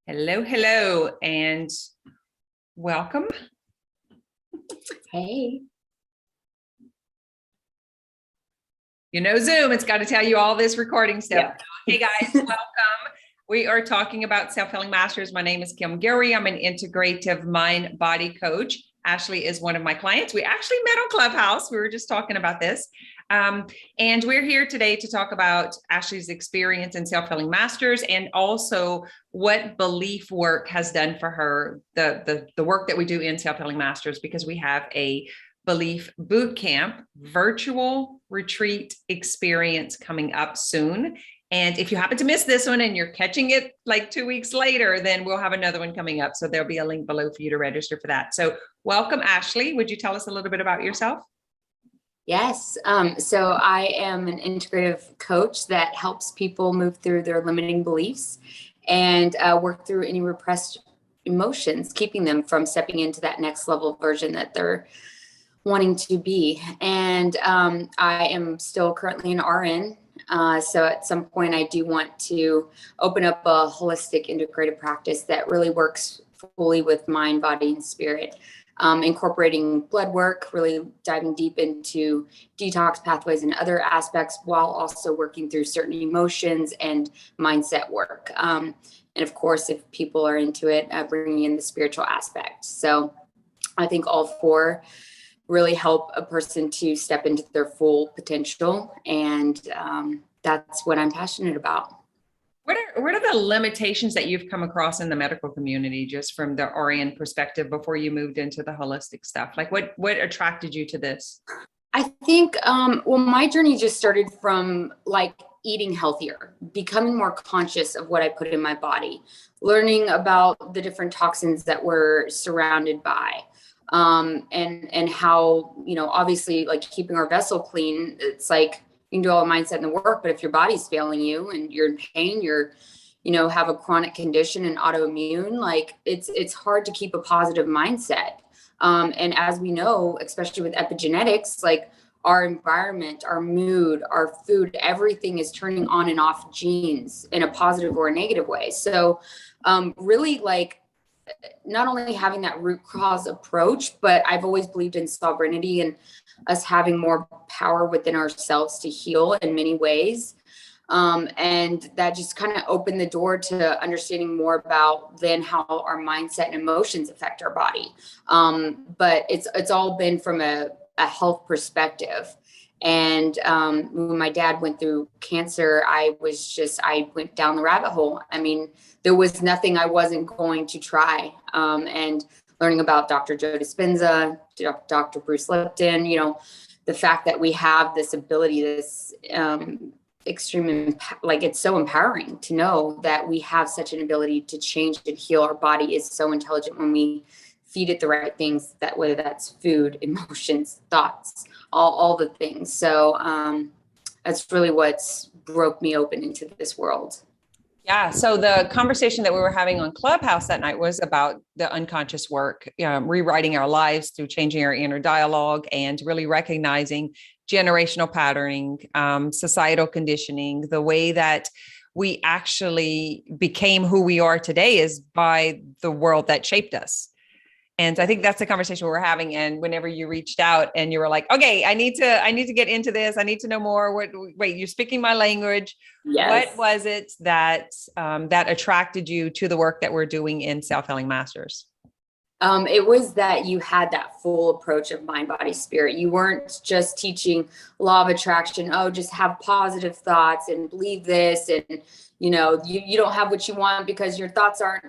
Hello, hello, and welcome. Hey. You know, Zoom, it's got to tell you all this recording stuff. Yeah. Hey guys, welcome. We are talking about self-healing masters. My name is Guillory. I'm an integrative mind body coach. Ashley is one of my clients. We actually met on Clubhouse. We were just talking about this. And we're here today to talk about Ashley's experience in self-healing masters and also what belief work has done for her, the work that we do in self-healing masters, because we have a belief boot camp virtual retreat experience coming up soon. And if you happen to miss this one and you're catching it like 2 weeks later, then we'll have another one coming up. So there'll be a link below for you to register for that. So welcome, Ashley. Would you tell us a little bit about yourself? Yes. So I am an integrative coach that helps people move through their limiting beliefs and work through any repressed emotions, keeping them from stepping into that next level version that they're wanting to be. And I am still currently an RN. So at some point I do want to open up a holistic integrative practice that really works fully with mind, body, and spirit. Incorporating blood work, really diving deep into detox pathways and other aspects while also working through certain emotions and mindset work. And of course, if people are into it, bringing in the spiritual aspect. So I think all four really help a person to step into their full potential. And that's what I'm passionate about. What are the limitations that you've come across in the medical community, just from the RN perspective, before you moved into the holistic stuff? Like what attracted you to this? I think, well, my journey just started from like eating healthier, becoming more conscious of what I put in my body, learning about the different toxins that we're surrounded by. And how, obviously like keeping our vessel clean, it's like you can do all the mindset and the work, but if your body's failing you and you're in pain, have a chronic condition and autoimmune, like it's hard to keep a positive mindset. And as we know, especially with epigenetics, like our environment, our mood, our food, everything is turning on and off genes in a positive or a negative way. So really like not only having that root cause approach, but I've always believed in sovereignty and us having more power within ourselves to heal in many ways. And that just kind of opened the door to understanding more about then how our mindset and emotions affect our body. But it's all been from a health perspective. And when my dad went through cancer, I went down the rabbit hole. I mean, there was nothing I wasn't going to try. And learning about Dr. Joe Dispenza, Dr. Bruce Lipton, the fact that we have this ability, this extreme, like it's so empowering to know that we have such an ability to change and heal. Our body is so intelligent when we feed it the right things, that whether that's food, emotions, thoughts, all the things. So that's really what's broke me open into this world. Yeah. So the conversation that we were having on Clubhouse that night was about the unconscious work, rewriting our lives through changing our inner dialogue and really recognizing generational patterning, societal conditioning. The way that we actually became who we are today is by the world that shaped us. And I think that's the conversation we're having. And whenever you reached out and you were like, okay, I need to get into this. I need to know more. Wait, you're speaking my language. Yes. What was it that attracted you to the work that we're doing in Self-Healing Masters? It was that you had that full approach of mind, body, spirit. You weren't just teaching law of attraction. Oh, just have positive thoughts and believe this. And, you don't have what you want because your thoughts aren't,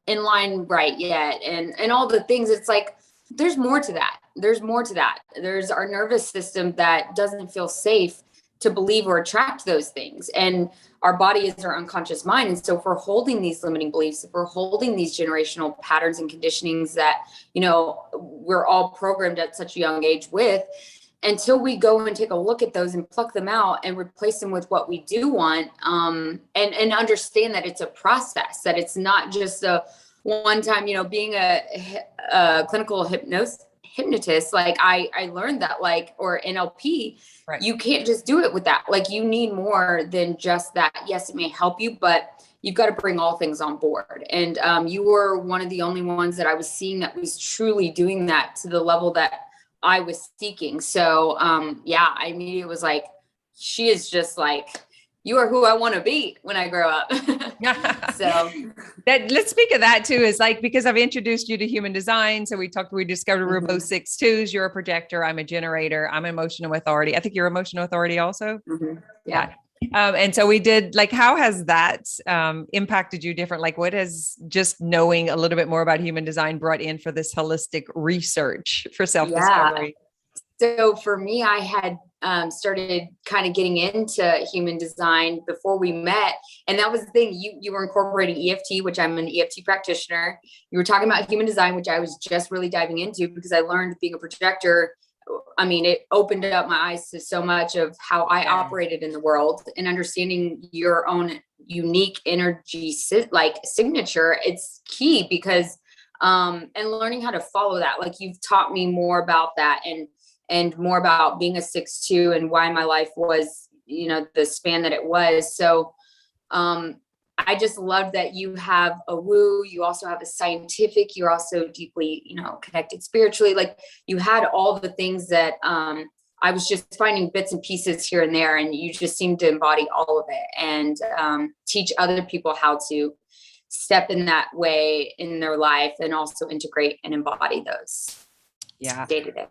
in line right yet. And all the things. It's like, there's more to that. There's more to that. There's our nervous system that doesn't feel safe to believe or attract those things. And our body is our unconscious mind. And so if we're holding these limiting beliefs, if we're holding these generational patterns and conditionings that, we're all programmed at such a young age with, until we go and take a look at those and pluck them out and replace them with what we do want, and understand that it's a process, that it's not just a one time, being a clinical hypnotist, like I learned that, like, or NLP, Right. you can't just do it with that. Like, you need more than just that. Yes, it may help you, but you've got to bring all things on board. And you were one of the only ones that I was seeing that was truly doing that to the level that I was seeking. So yeah, I mean, it was like, she is just like, you are who I want to be when I grow up. So that, let's speak of that too, is like, because I've introduced you to human design. So we discovered we're both 6'2s. You're a projector. I'm a generator. I'm emotional authority. I think you're emotional authority also. Yeah. And so we did, like, how has that impacted you different? Like, what has just knowing a little bit more about human design brought in for this holistic research for self-discovery? So for me, I had started kind of getting into human design before we met. And that was the thing. You were incorporating EFT, which I'm an EFT practitioner. You were talking about human design, which I was just really diving into because I learned being a projector. I mean, it opened up my eyes to so much of how I operated in the world, and understanding your own unique energy, like signature. It's key because, and learning how to follow that. Like, you've taught me more about that, and more about being a 6'2" and why my life was, the span that it was. So, I just love that you have a woo, you also have a scientific, you're also deeply, connected spiritually. Like, you had all the things that, I was just finding bits and pieces here and there, and you just seem to embody all of it, and, teach other people how to step in that way in their life, and also integrate and embody those day to day.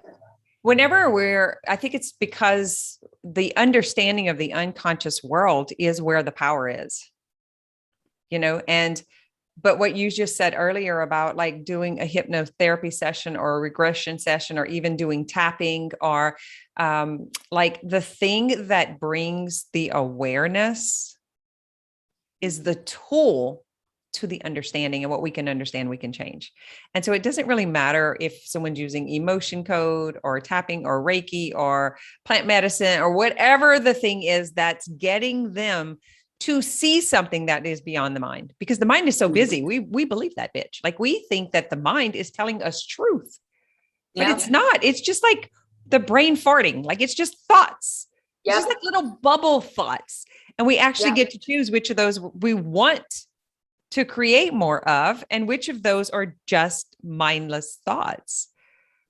Whenever I think it's because the understanding of the unconscious world is where the power is, but what you just said earlier about, like, doing a hypnotherapy session or a regression session, or even doing tapping, or like, the thing that brings the awareness is the tool to the understanding, and what we can understand, we can change. And so it doesn't really matter if someone's using emotion code or tapping or Reiki or plant medicine or whatever the thing is that's getting them to see something that is beyond the mind, because the mind is so busy. We believe that bitch. Like, we think that the mind is telling us truth, but it's not. It's just like the brain farting. Like, it's just thoughts. It's just like little bubble thoughts. And we actually get to choose which of those we want to create more of, and which of those are just mindless thoughts.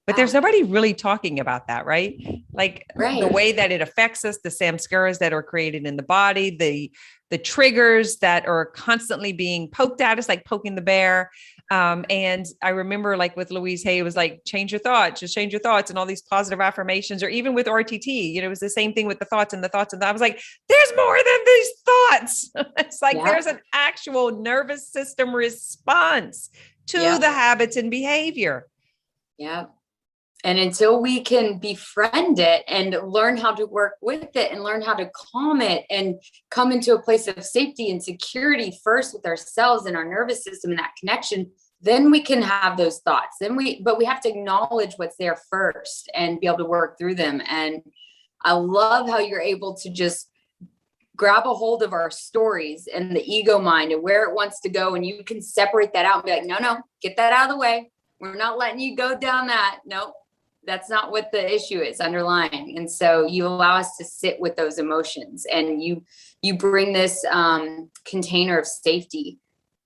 But there's nobody really talking about that, right? Like, the way that it affects us, the samskaras that are created in the body, the triggers that are constantly being poked at us, like poking the bear. And I remember, like, with Louise Hay, it was like, change your thoughts, just change your thoughts, and all these positive affirmations. Or even with RTT, it was the same thing with the thoughts and the thoughts. And I was like, there's more than these thoughts. It's like, there's an actual nervous system response to the habits and behavior. Yeah. And until we can befriend it and learn how to work with it and learn how to calm it and come into a place of safety and security first with ourselves and our nervous system and that connection, then we can have those thoughts. But we have to acknowledge what's there first and be able to work through them. And I love how you're able to just grab a hold of our stories and the ego mind and where it wants to go. And you can separate that out and be like, no, get that out of the way. We're not letting you go down that. Nope. That's not what the issue is underlying. And so you allow us to sit with those emotions, and you bring this container of safety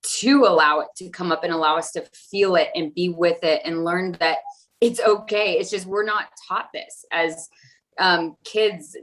to allow it to come up and allow us to feel it and be with it and learn that it's okay. It's just, we're not taught this as kids,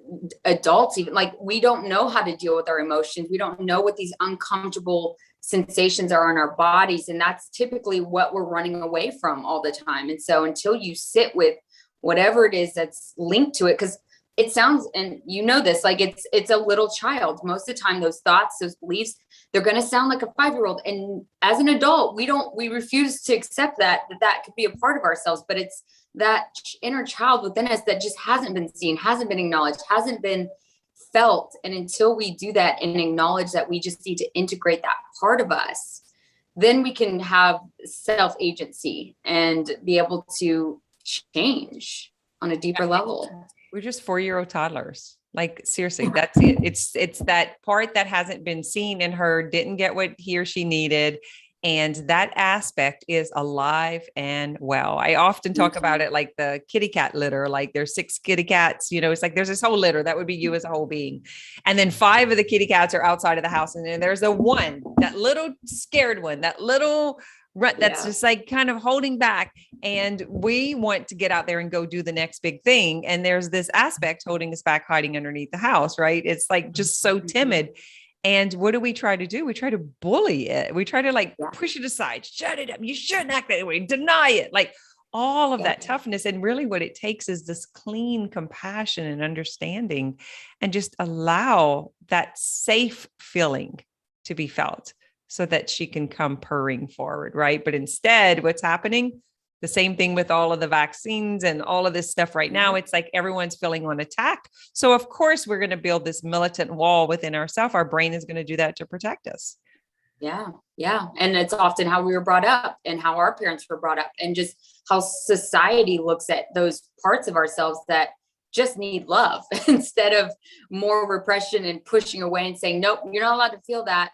adults, even. Like, we don't know how to deal with our emotions. We don't know what these uncomfortable sensations are in our bodies. And that's typically what we're running away from all the time. And so until you sit with whatever it is that's linked to it, because it sounds, and this, like, it's a little child. Most of the time, those thoughts, those beliefs, they're going to sound like a 5-year-old. And as an adult, we refuse to accept that could be a part of ourselves, but it's that inner child within us that just hasn't been seen, hasn't been acknowledged, hasn't been felt. And until we do that and acknowledge that we just need to integrate that part of us, then we can have self-agency and be able to change on a deeper level. We're just 4-year-old toddlers. Like, seriously, that's it. It's that part that hasn't been seen and heard, didn't get what he or she needed. And that aspect is alive and well. I often talk about it like the kitty cat litter, like there's 6 kitty cats, it's like there's this whole litter that would be you as a whole being. And then 5 of the kitty cats are outside of the house. And then there's a one, that little scared one, that little that's just like kind of holding back. And we want to get out there and go do the next big thing. And there's this aspect holding us back, hiding underneath the house, right? It's like just so timid. And what do? We try to bully it. We try to push it aside, shut it up. You shouldn't act that way, deny it, like all of that toughness. And really what it takes is this clean compassion and understanding, and just allow that safe feeling to be felt so that she can come purring forward. Right. But instead, what's happening? The same thing with all of the vaccines and all of this stuff right now. It's like everyone's feeling on attack. So of course we're going to build this militant wall within ourselves. Our brain is going to do that to protect us. Yeah. Yeah. And it's often how we were brought up and how our parents were brought up, and just how society looks at those parts of ourselves that just need love instead of more repression and pushing away and saying, nope, you're not allowed to feel that.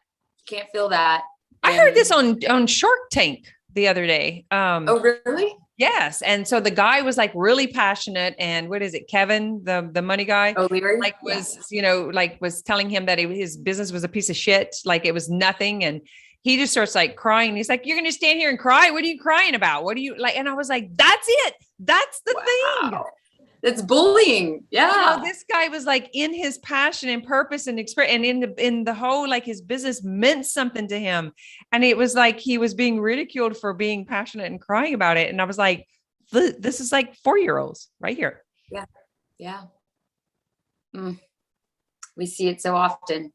You can't feel that. I heard this on Shark Tank the other day. Oh, really? Yes. And so the guy was like really passionate, and what is it? Kevin, the money guy, Guillory, was telling him that his business was a piece of shit. Like it was nothing. And he just starts like crying. He's like, you're going to stand here and cry. What are you crying about? What do you like? And I was like, that's it. That's the thing. That's bullying. Yeah. This guy was like in his passion and purpose and experience, and in the whole, like his business meant something to him. And it was like, he was being ridiculed for being passionate and crying about it. And I was like, this is like 4-year-olds right here. Yeah. Yeah. We see it so often.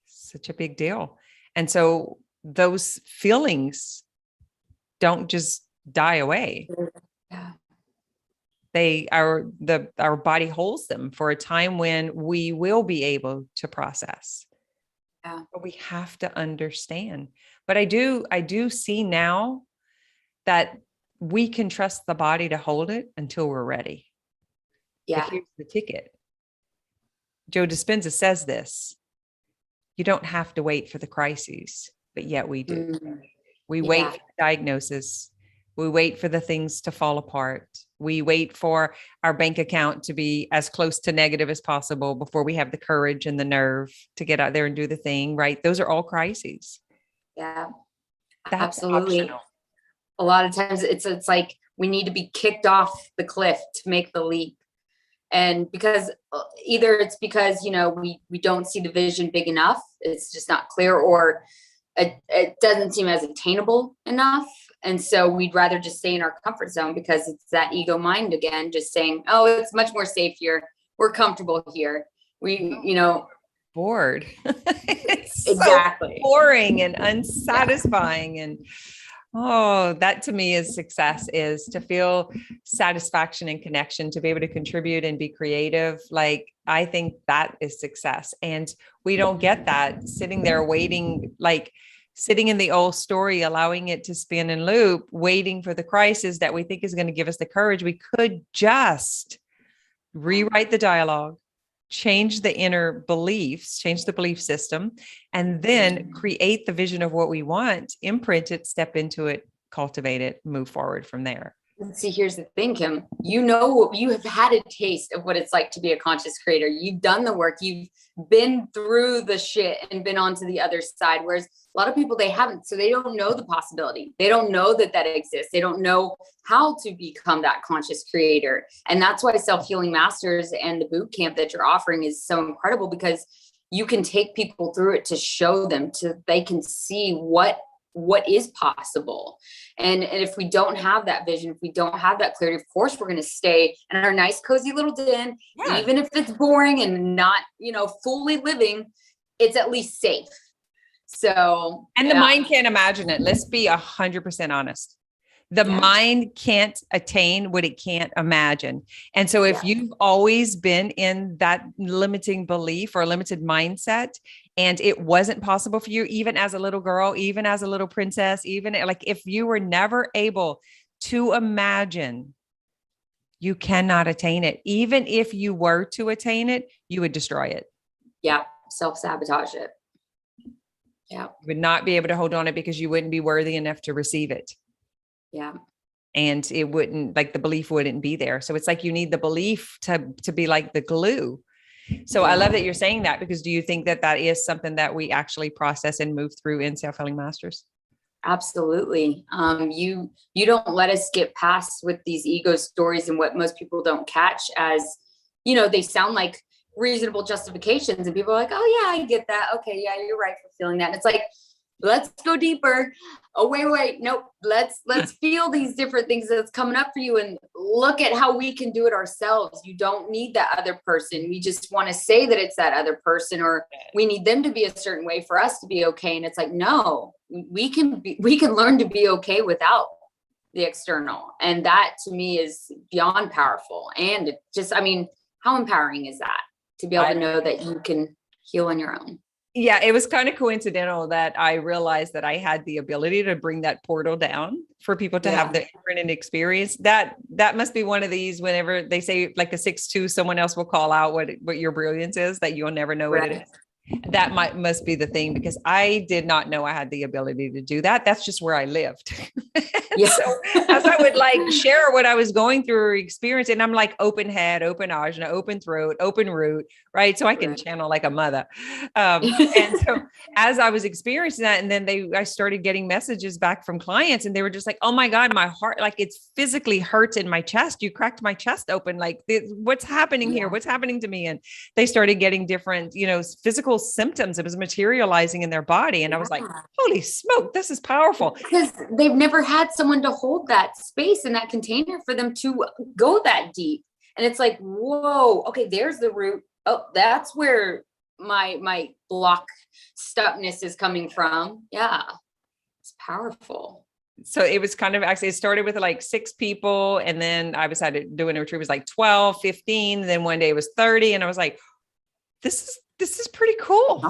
Such a big deal. And so those feelings don't just die away. Yeah. Our body holds them for a time when we will be able to process. Yeah. But we have to understand. But I do see now that we can trust the body to hold it until we're ready. Yeah. But here's the ticket. Joe Dispenza says this: you don't have to wait for the crises, but yet we do. We wait for the diagnosis. We wait for the things to fall apart. We wait for our bank account to be as close to negative as possible before we have the courage and the nerve to get out there and do the thing, right? Those are all crises. Yeah, That's absolutely. optional. A lot of times it's like we need to be kicked off the cliff to make the leap. And because either it's because, we don't see the vision big enough, it's just not clear, or it doesn't seem as attainable enough. And so we'd rather just stay in our comfort zone, because it's that ego mind again, just saying, oh, it's much more safe here. We're comfortable here. Bored. It's exactly so boring and unsatisfying. And that to me is success, is to feel satisfaction and connection, to be able to contribute and be creative. Like, I think that is success. And we don't get that sitting there waiting, like sitting in the old story, allowing it to spin and loop, waiting for the crisis that we think is going to give us the courage. We could just rewrite the dialogue, change the inner beliefs, change the belief system, and then create the vision of what we want, imprint it, step into it, cultivate it, move forward from there. See, here's the thing, Kim, you have had a taste of what it's like to be a conscious creator. You've done the work, you've been through the shit and been onto the other side. Whereas a lot of people, they haven't. So they don't know the possibility. They don't know that exists. They don't know how to become that conscious creator. And that's why Self-Healing Masters and the boot camp that you're offering is so incredible, because you can take people through it to show them, they can see what is possible. And if we don't have that vision, if we don't have that clarity, of course, we're going to stay in our nice, cozy little den, even if it's boring and not, fully living, it's at least safe. So, and the mind can't imagine it. Let's be 100% honest. The mind can't attain what it can't imagine. And so if you've always been in that limiting belief or limited mindset, and it wasn't possible for you, even as a little girl, even as a little princess, even like if you were never able to imagine, you cannot attain it. Even if you were to attain it, you would destroy it. Yeah. Self-sabotage it. Yeah. You would not be able to hold on to it because you wouldn't be worthy enough to receive it. Yeah. And it wouldn't, like, the belief wouldn't be there. So it's like you need the belief to be like the glue. So I love that you're saying that, because do you think that that is something that we actually process and move through in Self-Healing Masters? Absolutely. You don't let us get past with these ego stories, and what most people don't catch as, they sound like reasonable justifications, and people are like, oh yeah, I get that. Okay. Yeah, you're right for feeling that. And it's like, let's go deeper. Oh, wait, nope. Let's feel these different things that's coming up for you, and look at how we can do it ourselves. You don't need that other person. We just want to say that it's that other person, or we need them to be a certain way for us to be okay. And it's like, no, we can learn to be okay without the external. And that to me is beyond powerful. And it just, how empowering is that to be able to know that you can heal on your own? Yeah, it was kind of coincidental that I realized that I had the ability to bring that portal down for people to have the different experience. That must be one of these, whenever they say like a 6'2", someone else will call out what your brilliance is, that you'll never know what it is. That must be the thing, because I did not know I had the ability to do that. That's just where I lived. Yeah. So as I would like share what I was going through or experience, and I'm like open head, open ajna, open throat, open root, right? So I can channel like a mother. And so as I was experiencing that, and then I started getting messages back from clients, and they were just like, oh my God, my heart, like it's physically hurts in my chest. You cracked my chest open. Like what's happening here? What's happening to me? And they started getting different, physical symptoms. It was materializing in their body. And I was like, holy smoke, this is powerful. Because they've never had someone to hold that space in that container for them to go that deep. And it's like, whoa, okay, there's the root. Oh, that's where my block stuckness is coming from. Yeah. It's powerful. So it was kind of, actually, it started with like 6 people. And then I was doing a retreat, it was like 12, 15. And then one day it was 30. And I was like, this is pretty cool.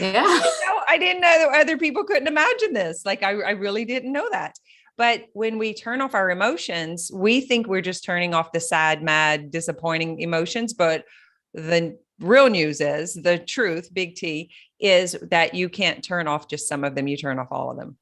Yeah. I didn't know that other people couldn't imagine this. Like, I really didn't know that. But when we turn off our emotions, we think we're just turning off the sad, mad, disappointing emotions. But the real news is, the truth, big T, is that you can't turn off just some of them. You turn off all of them.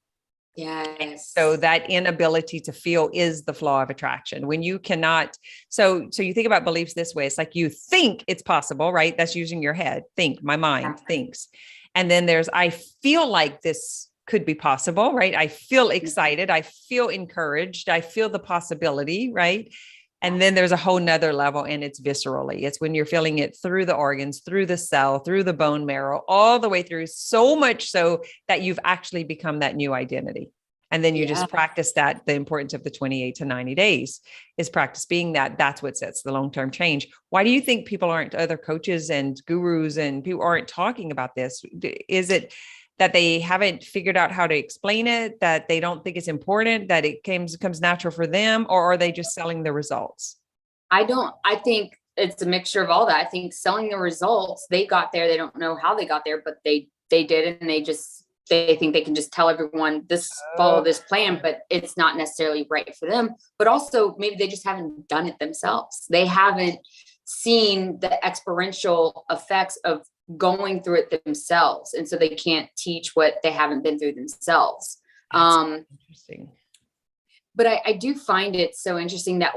Yes. So that inability to feel is the flaw of attraction. When you cannot, so you think about beliefs this way. It's like you think it's possible, right? That's using your head. Think, my mind thinks. And then there's, I feel like this could be possible, right? I feel excited. I feel encouraged. I feel the possibility, right? And then there's a whole nother level, and it's viscerally. It's when you're feeling it through the organs, through the cell, through the bone marrow, all the way through, so much so that you've actually become that new identity. And then you just practice that. The importance of the 28 to 90 days is practice being that. That's what sets the long-term change. Why do you think other coaches and gurus and people aren't talking about this? Is it that they haven't figured out how to explain it, that they don't think it's important, that it comes natural for them, or are they just selling the results? I think it's a mixture of all that. I think selling the results, they got there. They don't know how they got there, but they did. And they think they can just tell everyone follow this plan, but it's not necessarily right for them. But also maybe they just haven't done it themselves. They haven't seen the experiential effects of going through it themselves. And so they can't teach what they haven't been through themselves. Interesting. But I do find it so interesting that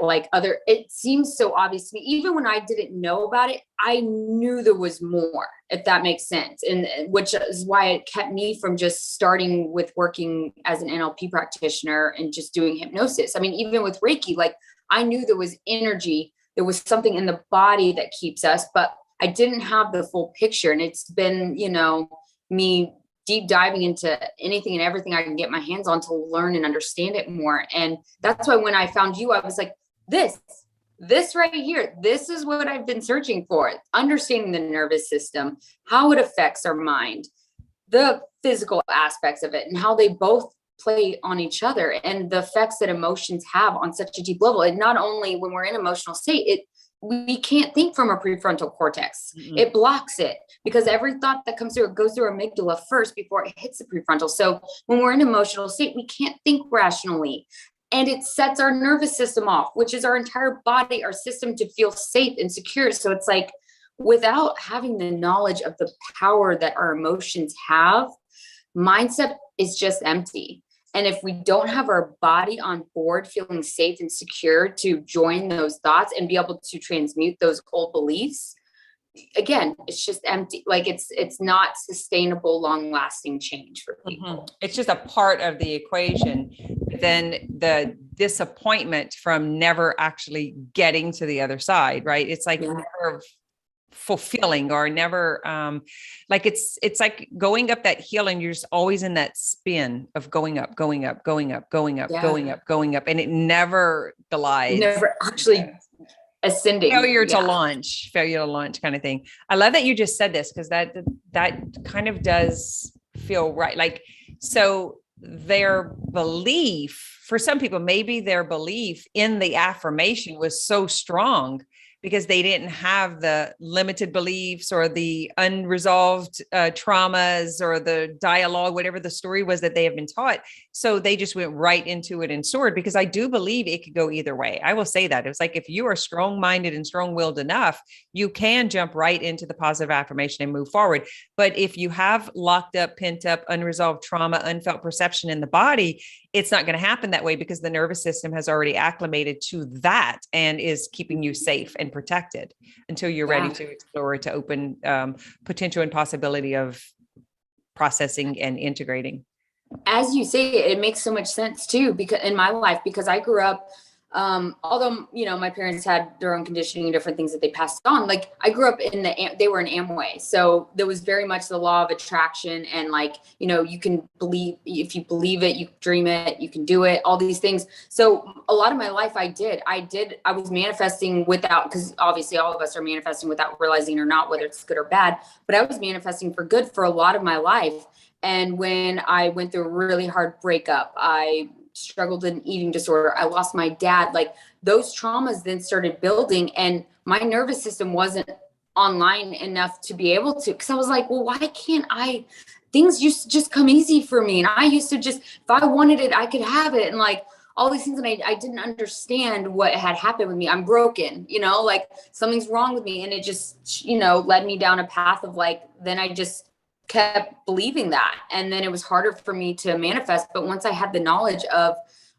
it seems so obvious to me, even when I didn't know about it, I knew there was more, if that makes sense. And which is why it kept me from just starting with working as an NLP practitioner and just doing hypnosis. I mean, even with Reiki, like I knew there was energy, there was something in the body that keeps us, but I didn't have the full picture. And it's been, me deep diving into anything and everything I can get my hands on to learn and understand it more. And that's why when I found you, I was like, this right here, this is what I've been searching for. Understanding the nervous system, how it affects our mind, the physical aspects of it, and how they both play on each other, and the effects that emotions have on such a deep level. And not only when we're in emotional state, we can't think from our prefrontal cortex. Mm-hmm. It blocks it because every thought that comes through, it goes through our amygdala first before it hits the prefrontal. So when we're in emotional state, we can't think rationally. And it sets our nervous system off, which is our entire body, our system, to feel safe and secure. So it's like, without having the knowledge of the power that our emotions have, mindset is just empty. And if we don't have our body on board, feeling safe and secure to join those thoughts and be able to transmute those old beliefs, again, it's just empty. Like it's not sustainable, long lasting change for people. It's just a part of the equation. But then the disappointment from never actually getting to the other side, right? It's like never fulfilling or never like it's like going up that hill and you're just always in that spin of going up, going up, going up, going up, going up, going up, and it never glides. Never actually ascending. Failure to launch kind of thing. I love that you just said this, because that kind of does feel right. Like, so their belief, for some people, maybe their belief in the affirmation was so strong because they didn't have the limited beliefs or the unresolved traumas or the dialogue, whatever the story was that they have been taught. So they just went right into it and soared, because I do believe it could go either way. I will say that. It was like, if you are strong-minded and strong-willed enough, you can jump right into the positive affirmation and move forward. But if you have locked up, pent up, unresolved trauma, unfelt perception in the body, it's not going to happen that way, because the nervous system has already acclimated to that and is keeping you safe and protected until you're ready to explore, to open potential and possibility of processing and integrating. As you say, it makes so much sense too, because in my life, because I grew up, although, you know, my parents had their own conditioning and different things that they passed on. Like, I grew up they were in Amway. So there was very much the law of attraction, and like, you know, you can believe, if you believe it, you dream it, you can do it, all these things. So a lot of my life I was manifesting without, because obviously all of us are manifesting without realizing or not, whether it's good or bad, but I was manifesting for good for a lot of my life. And when I went through a really hard breakup, I struggled with an eating disorder, I lost my dad, like those traumas then started building, and my nervous system wasn't online enough to be able to, because I was like, well, why can't things used to just come easy for me. And I used to just, if I wanted it, I could have it. And like all these things. And I didn't understand what had happened with me. I'm broken, you know, like something's wrong with me. And it just, you know, led me down a path of like, then I just kept believing that. And then it was harder for me to manifest. But once I had the knowledge of,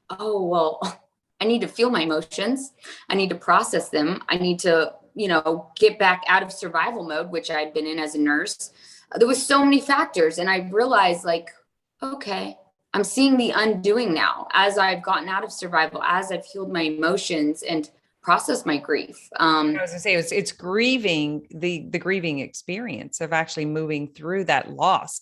oh, well, I need to feel my emotions. I need to process them. I need to, you know, get back out of survival mode, which I'd been in as a nurse. There was so many factors. And I realized like, okay, I'm seeing the undoing now as I've gotten out of survival, as I've healed my emotions and processed my grief. I was gonna say it's grieving, the grieving experience of actually moving through that loss.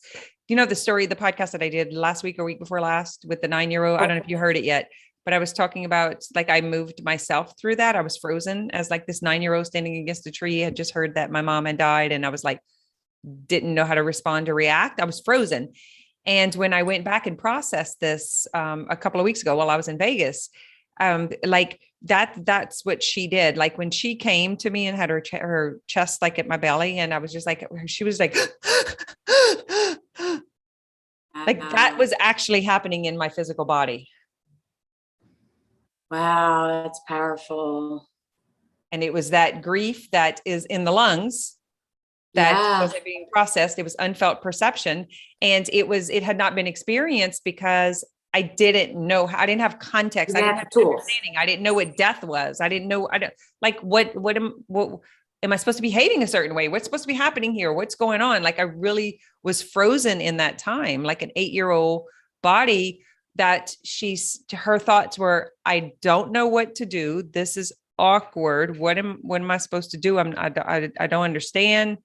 You know, the story, the podcast that I did last week or week before last with the 9-year-old, I don't know if you heard it yet, but I was talking about like, I moved myself through that. I was frozen as like this 9-year-old standing against a tree. I had just heard that my mom had died. And I was like, didn't know how to respond or react. I was frozen. And when I went back and processed this a couple of weeks ago while I was in Vegas, like that's what she did. Like when she came to me and had her chest like at my belly, and I was just like, she was like, like that was actually happening in my physical body. Wow, that's powerful. And it was that grief that is in the lungs that wasn't being processed. It was unfelt perception. And it had not been experienced because I didn't know, I didn't have context. I didn't have understanding. I didn't know what death was. I didn't know, what am I supposed to be behaving a certain way? What's supposed to be happening here? What's going on? Like I really was frozen in that time, like an 8-year-old body that her thoughts were, I don't know what to do. This is awkward. What am I supposed to do? I don't understand.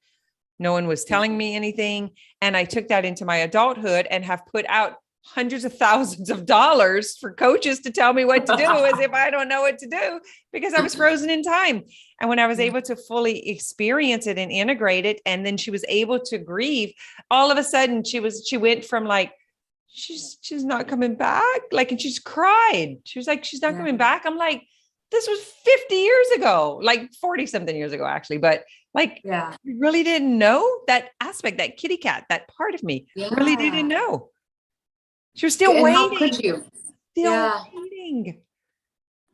No one was telling me anything. And I took that into my adulthood and have put out hundreds of thousands of dollars for coaches to tell me what to do as if I don't know what to do because I was frozen in time. And when I was able to fully experience it and integrate it, and then she was able to grieve, all of a sudden she went from like, she's not coming back. Like, and she's cried. She was like, she's not coming back. I'm like, this was 50 years ago, like 40 something years ago, actually. But like, you really didn't know that aspect, that kitty cat, that part of me really didn't know. She was still waiting. How could you? Still waiting.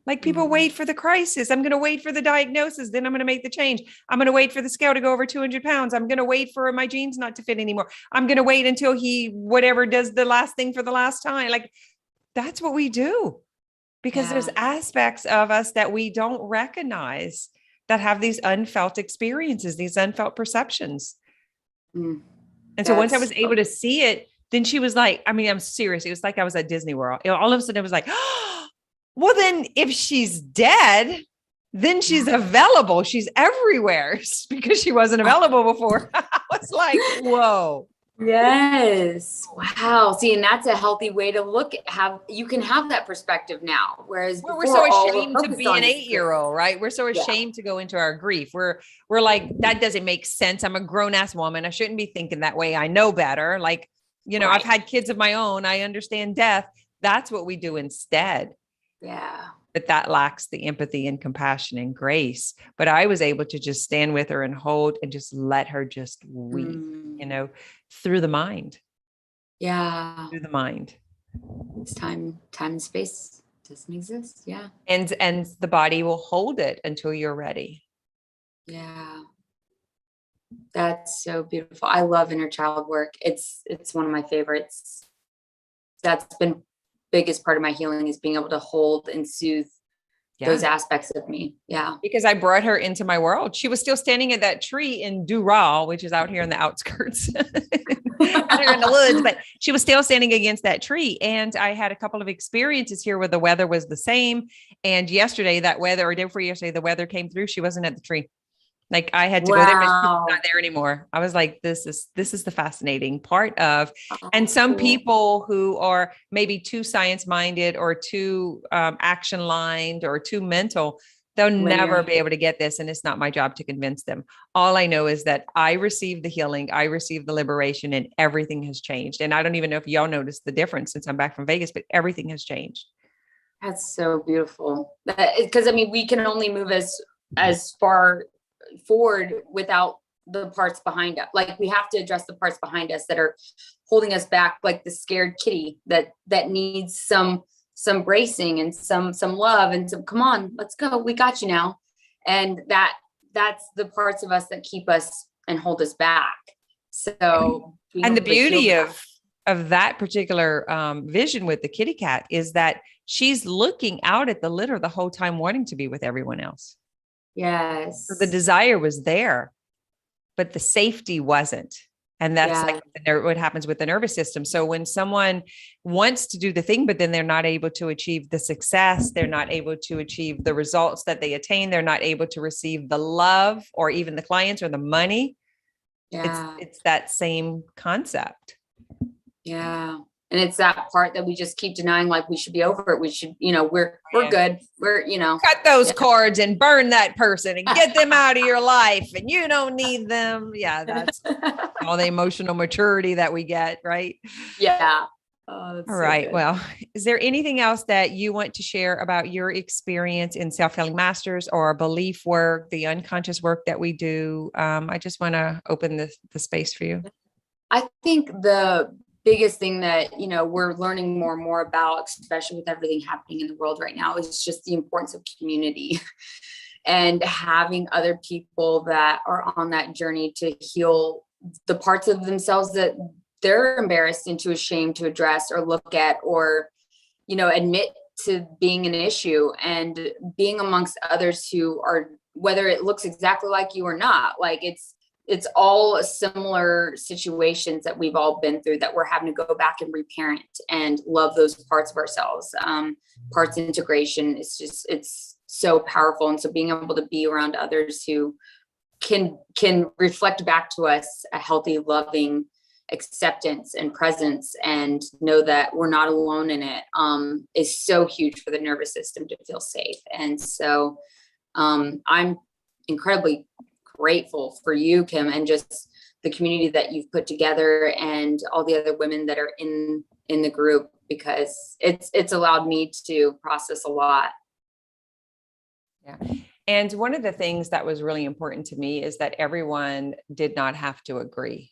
Like people wait for the crisis. I'm going to wait for the diagnosis. Then I'm going to make the change. I'm going to wait for the scale to go over 200 pounds. I'm going to wait for my jeans not to fit anymore. I'm going to wait until he, whatever, does the last thing for the last time. Like that's what we do because there's aspects of us that we don't recognize that have these unfelt experiences, these unfelt perceptions. And so once I was able to see it, then she was like, I mean, I'm serious. It was like I was at Disney World. All of a sudden it was like, oh, well, then if she's dead, then she's available. She's everywhere because she wasn't available before. I was like, whoa. Yes. Wow. See, and that's a healthy way to look at you can have that perspective now. Whereas we're so ashamed to be an 8-year-old, right? We're so ashamed to go into our grief. We're like, that doesn't make sense. I'm a grown ass woman. I shouldn't be thinking that way. I know better. Like, you know, I've had kids of my own. I understand death. That's what we do instead. Yeah. But that lacks the empathy and compassion and grace. But I was able to just stand with her and hold and just let her just weep, you know, through the mind. Yeah. Through the mind. It's time and space doesn't exist. Yeah. And the body will hold it until you're ready. Yeah. That's so beautiful. I love inner child work. It's one of my favorites. That's been biggest part of my healing is being able to hold and soothe those aspects of me. Yeah. Because I brought her into my world. She was still standing at that tree in Dural, which is out here in the outskirts, out here in the woods, but she was still standing against that tree. And I had a couple of experiences here where the weather was the same. And yesterday that weather, or day before yesterday, the weather came through. She wasn't at the tree. Like I had to go there, but she's not there anymore. I was like, this is the fascinating part of, and some people who are maybe too science-minded or too action-lined or too mental, they'll never be able to get this. And it's not my job to convince them. All I know is that I received the healing, I received the liberation, and everything has changed. And I don't even know if y'all noticed the difference since I'm back from Vegas, but everything has changed. That's so beautiful. Because I mean, we can only move as far forward without the parts behind us. Like we have to address the parts behind us that are holding us back, like the scared kitty that needs some bracing and some love and some, come on, let's go. We got you now. And that's the parts of us that keep us and hold us back. So, and the beauty of that particular vision with the kitty cat is that she's looking out at the litter the whole time, wanting to be with everyone else. Yes. So the desire was there, but the safety wasn't. And that's like what happens with the nervous system. So when someone wants to do the thing, but then they're not able to achieve the success, they're not able to achieve the results that they attain, they're not able to receive the love or even the clients or the money. Yeah. It's that same concept. Yeah. And it's that part that we just keep denying, like we should be over it. We should, we're good. We're, cut those cords and burn that person and get them out of your life. And you don't need them. Yeah. That's all the emotional maturity that we get. Right. Yeah. All right. So well, is there anything else that you want to share about your experience in Self-Healing Masters or belief work, the unconscious work that we do? I just want to open the space for you. I think the biggest thing that, we're learning more and more about, especially with everything happening in the world right now, is just the importance of community and having other people that are on that journey to heal the parts of themselves that they're embarrassed and too ashamed to address or look at or, admit to being an issue, and being amongst others who are, whether it looks exactly like you or not, like it's all similar situations that we've all been through that we're having to go back and reparent and love those parts of ourselves. Parts integration it's so powerful. And so being able to be around others who can reflect back to us a healthy, loving acceptance and presence and know that we're not alone in it, is so huge for the nervous system to feel safe. And so I'm incredibly grateful for you, Kim, and just the community that you've put together and all the other women that are in the group, because it's allowed me to process a lot. Yeah. And one of the things that was really important to me is that everyone did not have to agree.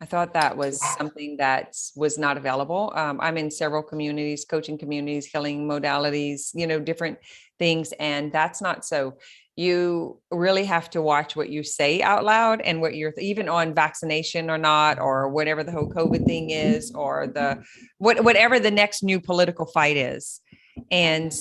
I thought that was something that was not available. I'm in several communities, coaching communities, healing modalities, different things. And that's not so. You really have to watch what you say out loud and what you're even on vaccination or not, or whatever the whole COVID thing is, or whatever the next new political fight is. And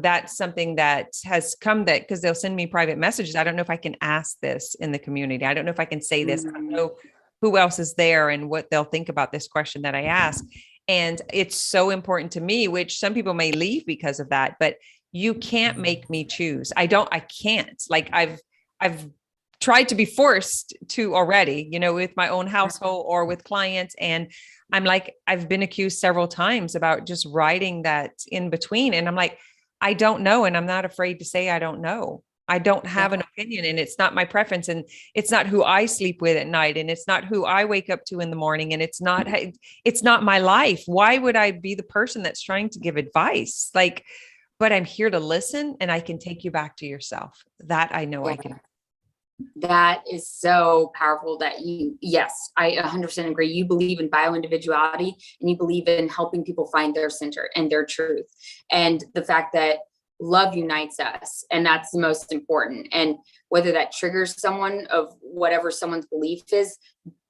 that's something that has come, that because they'll send me private messages. I don't know if I can ask this in the community. I don't know if I can say this. I don't know who else is there and what they'll think about this question that I ask. And it's so important to me, which some people may leave because of that, but you can't make me choose. I can't. Like I've tried to be forced to already, with my own household or with clients. And I'm like, I've been accused several times about just writing that in between. And I'm like, I don't know. And I'm not afraid to say, I don't know. I don't have an opinion, and it's not my preference, and it's not who I sleep with at night, and it's not who I wake up to in the morning, and it's not my life. Why would I be the person that's trying to give advice? But I'm here to listen, and I can take you back to yourself. That I know I can. That is so powerful that yes, I 100% agree. You believe in bioindividuality, and you believe in helping people find their center and their truth. And the fact that love unites us, and that's the most important. And whether that triggers someone of whatever someone's belief is,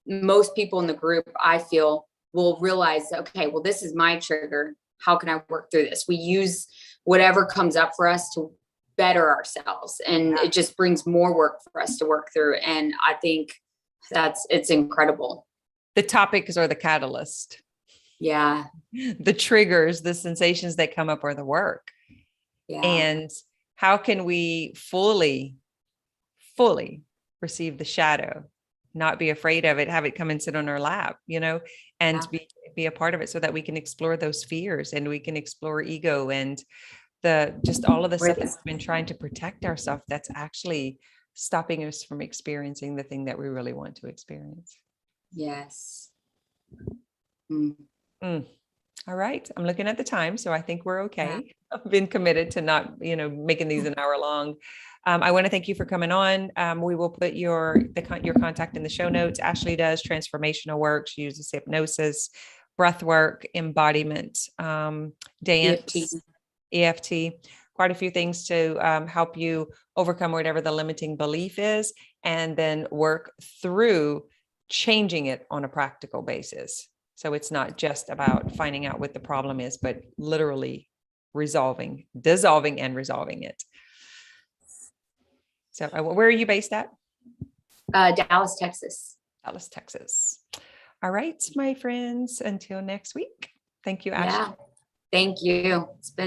most people in the group, I feel, will realize, okay, well, this is my trigger. How can I work through this? We use whatever comes up for us to better ourselves, and it just brings more work for us to work through. And I think it's incredible. The topics are the catalyst. Yeah. The triggers, the sensations that come up are the work. Yeah. And how can we fully receive the shadow, not be afraid of it, have it come and sit on our lap, and be a part of it, so that we can explore those fears, and we can explore ego and just all of the stuff that's been trying to protect ourselves, that's actually stopping us from experiencing the thing that we really want to experience. Yes. All right. I'm looking at the time, so I think we're okay. Yeah. I've been committed to not, making these an hour long. I want to thank you for coming on. We will put your contact in the show notes. Ashley does transformational work. She uses hypnosis, breath work, embodiment, dance, EFT, quite a few things to help you overcome whatever the limiting belief is, and then work through changing it on a practical basis. So it's not just about finding out what the problem is, but literally dissolving and resolving it. So where are you based at? Dallas, Texas. Dallas, Texas. All right, my friends, until next week. Thank you, Ashley. Yeah. Thank you. It's been